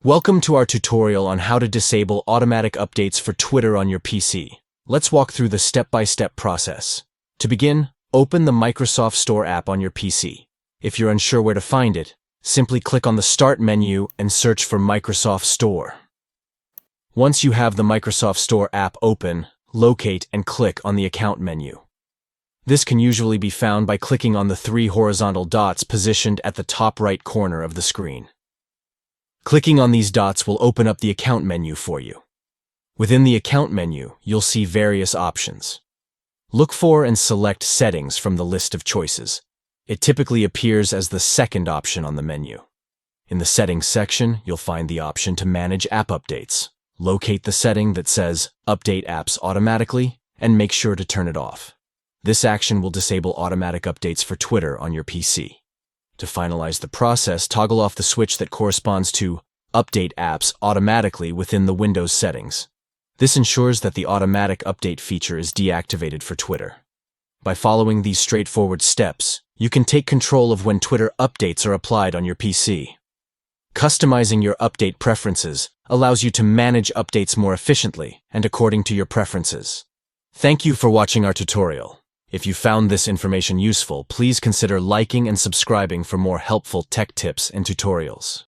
Welcome to our tutorial on how to disable automatic updates for Twitter on your PC. Let's walk through the step-by-step process. To begin, open the Microsoft Store app on your PC. If you're unsure where to find it, simply click on the Start menu and search for Microsoft Store. Once you have the Microsoft Store app open, locate and click on the Account menu. This can usually be found by clicking on the three horizontal dots positioned at the top right corner of the screen. Clicking on these dots will open up the Account menu for you. Within the Account menu, you'll see various options. Look for and select Settings from the list of choices. It typically appears as the second option on the menu. In the Settings section, you'll find the option to manage app updates. Locate the setting that says Update Apps Automatically and make sure to turn it off. This action will disable automatic updates for Twitter on your PC. To finalize the process, toggle off the switch that corresponds to Update Apps Automatically within the Windows settings. This ensures that the automatic update feature is deactivated for Twitter. By following these straightforward steps, you can take control of when Twitter updates are applied on your PC. Customizing your update preferences allows you to manage updates more efficiently and according to your preferences. Thank you for watching our tutorial. If you found this information useful, please consider liking and subscribing for more helpful tech tips and tutorials.